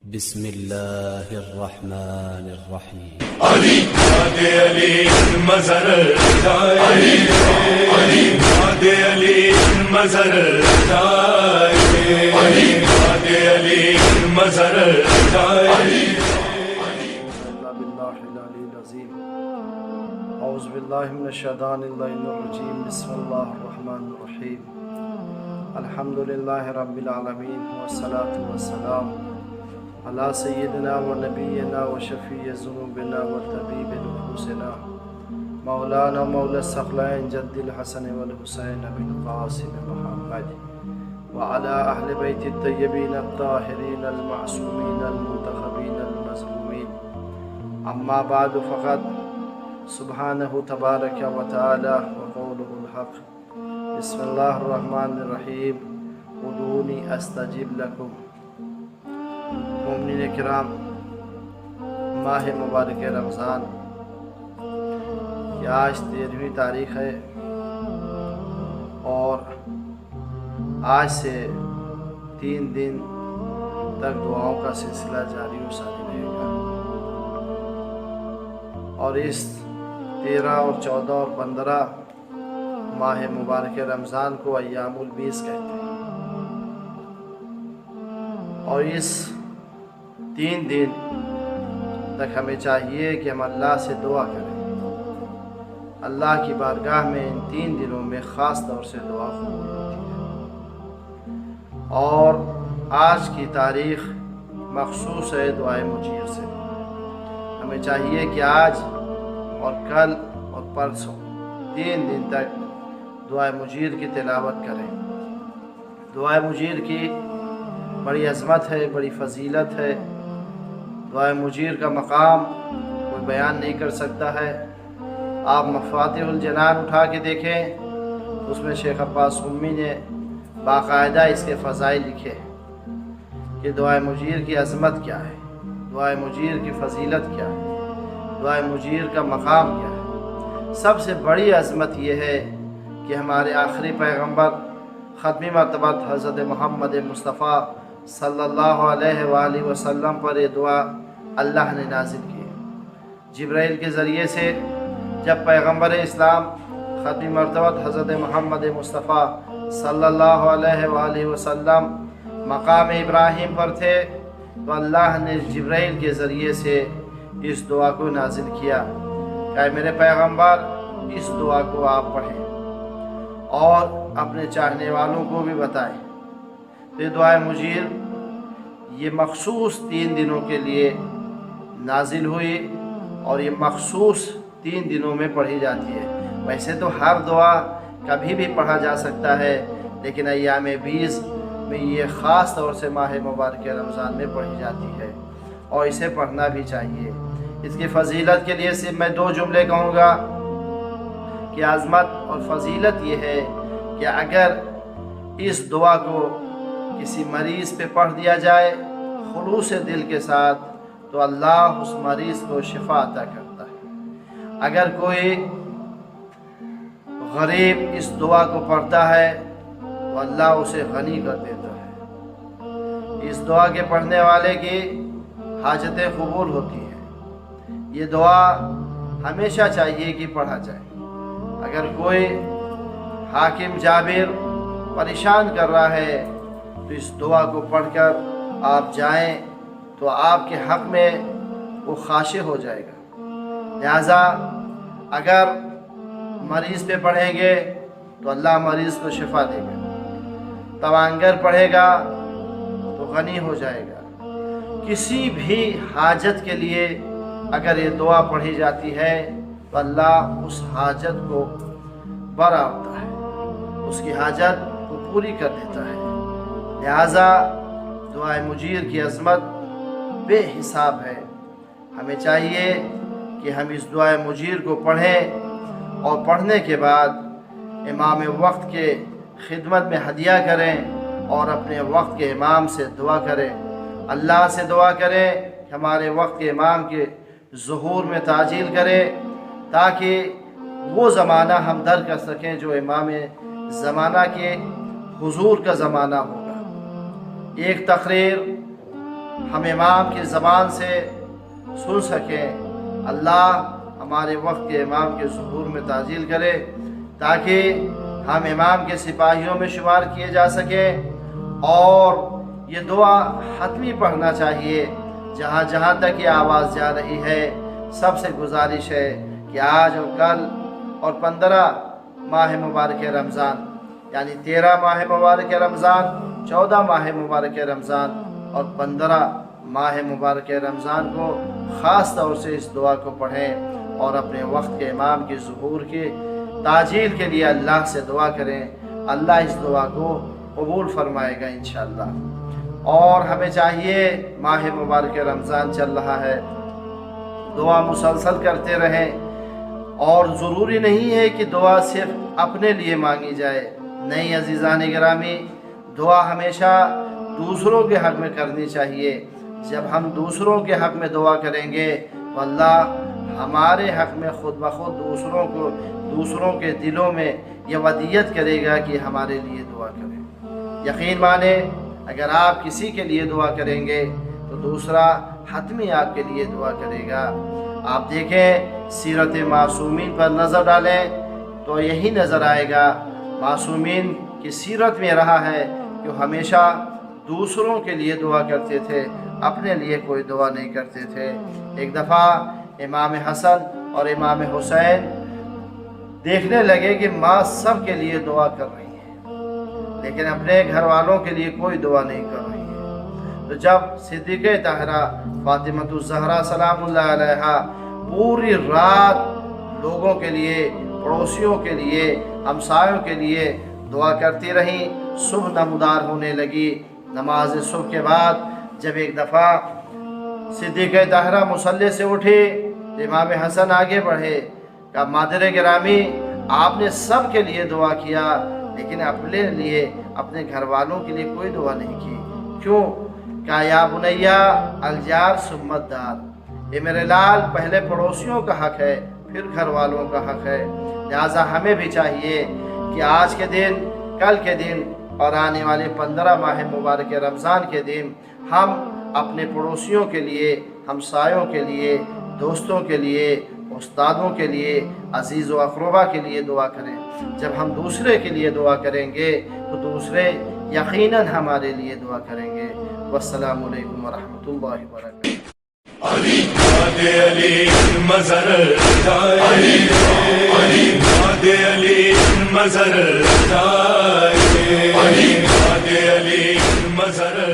بسم الله الرحمن الرحيم. علي نادي علي المزر جاي، علي نادي علي المزر جاي، علي نادي علي المزر جاي. بالله العلي العظيم. أعوذ بالله من الشيطان الرجيم. بسم الله الرحمن الرحيم. الحمد لله رب العالمين والصلاة والسلام على سيدنا ونبينا وشفيع ذنوبنا وطبيب نفوسنا مولانا مولى الثقلين جد الحسن والحسين بن قاسم محمد وعلى أهل بيت الطيبين الطاهرين المعصومين المنتخبين المظلومين. أما بعد فقد سبحانه تبارك وتعالى وقوله الحق. بسم الله الرحمن الرحيم. ادعوني استجب لكم. مومنین کرام، ماہ مبارک رمضان کی آج 13ویں تاریخ ہے اور آج سے 3 دن تک دعاؤں کا سلسلہ جاری و ساری رہے گا، اور اس 13 اور 14 اور 15 ماہ مبارک رمضان کو ایام البیض کہتے ہیں، اور اس 3 دن تک ہمیں چاہیے کہ ہم اللہ سے دعا کریں. اللہ کی بارگاہ میں ان 3 دنوں میں خاص طور سے دعا قبول ہوتی ہے، اور آج کی تاریخ مخصوص ہے دعائے مجیر سے. ہمیں چاہیے کہ آج اور کل اور پرسوں 3 دن تک دعائے مجیر کی تلاوت کریں. دعائے مجیر کی بڑی عظمت ہے، بڑی فضیلت ہے. دعائے مجیر کا مقام کوئی بیان نہیں کر سکتا ہے. آپ مفاتیح الجنان اٹھا کے دیکھیں، اس میں شیخ عباس قمی نے باقاعدہ اس کے فضائل لکھے کہ دعائے مجیر کی عظمت کیا ہے، دعائے مجیر کی فضیلت کیا ہے، دعائے مجیر کا مقام کیا ہے. سب سے بڑی عظمت یہ ہے کہ ہمارے آخری پیغمبر ختمی مرتبہ حضرت محمد مصطفیٰ صلی اللہ علیہ وآلہ وسلم پر یہ دعا اللہ نے نازل کی. جبرائیل کے ذریعے سے جب پیغمبر اسلام ختمی مرتبہ حضرت محمد مصطفیٰ صلی اللہ علیہ وآلہ وسلم مقام ابراہیم پر تھے، تو اللہ نے جبرائیل کے ذریعے سے اس دعا کو نازل کیا کہ میرے پیغمبر اس دعا کو آپ پڑھیں اور اپنے چاہنے والوں کو بھی بتائیں. تو یہ دعائے مجیر یہ مخصوص 3 دنوں کے لیے نازل ہوئی، اور یہ مخصوص 3 دنوں میں پڑھی جاتی ہے. ویسے تو ہر دعا کبھی بھی پڑھا جا سکتا ہے، لیکن ایام بیض میں یہ خاص طور سے ماہ مبارک رمضان میں پڑھی جاتی ہے، اور اسے پڑھنا بھی چاہیے. اس کی فضیلت کے لیے صرف میں 2 جملے کہوں گا کہ عظمت اور فضیلت یہ ہے کہ اگر اس دعا کو کسی مریض پہ پڑھ دیا جائے خلوص دل کے ساتھ، تو اللہ اس مریض کو شفا عطا کرتا ہے. اگر کوئی غریب اس دعا کو پڑھتا ہے تو اللہ اسے غنی کر دیتا ہے. اس دعا کے پڑھنے والے کی حاجتیں قبول ہوتی ہیں. یہ دعا ہمیشہ چاہیے کہ پڑھا جائے. اگر کوئی حاکم جابر پریشان کر رہا ہے تو اس دعا کو پڑھ کر آپ جائیں تو آپ کے حق میں وہ خاشع ہو جائے گا. لہذا اگر مریض پہ پڑھیں گے تو اللہ مریض کو شفا دے گا. توانگر پڑھے گا تو غنی ہو جائے گا. کسی بھی حاجت کے لیے اگر یہ دعا پڑھی جاتی ہے تو اللہ اس حاجت کو برا ہوتا ہے، اس کی حاجت کو پوری کر دیتا ہے. لہذا دعائے مجیر کی عظمت بے حساب ہے. ہمیں چاہیے کہ ہم اس دعائے مجیر کو پڑھیں، اور پڑھنے کے بعد امام وقت کے خدمت میں ہدیہ کریں اور اپنے وقت کے امام سے دعا کریں. اللہ سے دعا کریں کہ ہمارے وقت کے امام کے ظہور میں تعجیل کرے، تاکہ وہ زمانہ ہم در کر سکیں جو امام زمانہ کے حضور کا زمانہ ہوگا. ایک تقریر ہم امام کی زبان سے سن سکیں۔ اللہ ہمارے وقت کے امام کے ظہور میں تعجیل کرے تاکہ ہم امام کے سپاہیوں میں شمار کیے جا سکیں، اور یہ دعا حتمی پڑھنا چاہیے جہاں جہاں تک یہ آواز جا رہی ہے۔ سب سے گزارش ہے کہ آج اور کل اور 15 ماہ مبارک رمضان، یعنی 13 ماہ مبارک رمضان، 14 ماہ مبارک رمضان اور 15 ماہ مبارک رمضان کو خاص طور سے اس دعا کو پڑھیں اور اپنے وقت کے امام کے ظہور کے تعجیل کے لیے اللہ سے دعا کریں۔ اللہ اس دعا کو قبول فرمائے گا انشاءاللہ۔ اور ہمیں چاہیے، ماہ مبارک رمضان چل رہا ہے، دعا مسلسل کرتے رہیں، اور ضروری نہیں ہے کہ دعا صرف اپنے لیے مانگی جائے، نہیں عزیزان گرامی، دعا ہمیشہ دوسروں کے حق میں کرنی چاہیے۔ جب ہم دوسروں کے حق میں دعا کریں گے تو اللہ ہمارے حق میں خود بخود دوسروں کے دلوں میں یہ ودیت کرے گا کہ ہمارے لیے دعا کریں۔ یقین مانیں، اگر آپ کسی کے لیے دعا کریں گے تو دوسرا حتمی آپ کے لیے دعا کرے گا۔ آپ دیکھیں، سیرت معصومین پر نظر ڈالیں تو یہی نظر آئے گا۔ معصومین کی سیرت میں رہا ہے کہ ہمیشہ دوسروں کے لیے دعا کرتے تھے، اپنے لیے کوئی دعا نہیں کرتے تھے۔ ایک دفعہ امام حسن اور امام حسین دیکھنے لگے کہ ماں سب کے لیے دعا کر رہی ہے لیکن اپنے گھر والوں کے لیے کوئی دعا نہیں کر رہی ہے۔ تو جب صدیقہ طاہرہ فاطمۃ الزہرا سلام اللہ علیہا پوری رات لوگوں کے لیے، پڑوسیوں کے لیے، ہمسایوں کے لیے دعا کرتی رہیں، صبح نمودار ہونے لگی۔ نماز صبح کے بعد جب ایک دفعہ صدیقہ طاہرہ مصلی سے اٹھی تو امام حسن آگے بڑھے، کہا مادر گرامی، آپ نے سب کے لیے دعا کیا لیکن اپنے لیے، اپنے گھر والوں کے لیے کوئی دعا نہیں کی، کیوں؟ کہا یا بنیا الجار ثم الدار، یہ میرے لال پہلے پڑوسیوں کا حق ہے پھر گھر والوں کا حق ہے۔ لہٰذا ہمیں بھی چاہیے کہ آج کے دن، کل کے دن اور آنے والے 15 ماہ مبارک رمضان کے دن ہم اپنے پڑوسیوں کے لیے، ہمسایوں کے لیے، دوستوں کے لیے، استادوں کے لیے، عزیز و اقربا کے لیے دعا کریں۔ جب ہم دوسرے کے لیے دعا کریں گے تو دوسرے یقیناً ہمارے لیے دعا کریں گے۔ والسلام علیکم ورحمۃ اللہ وبرکاتہ۔ علی ماد علی مظہر جائے، علی ماد علی مظہر جائے، علی ماد علی مظہر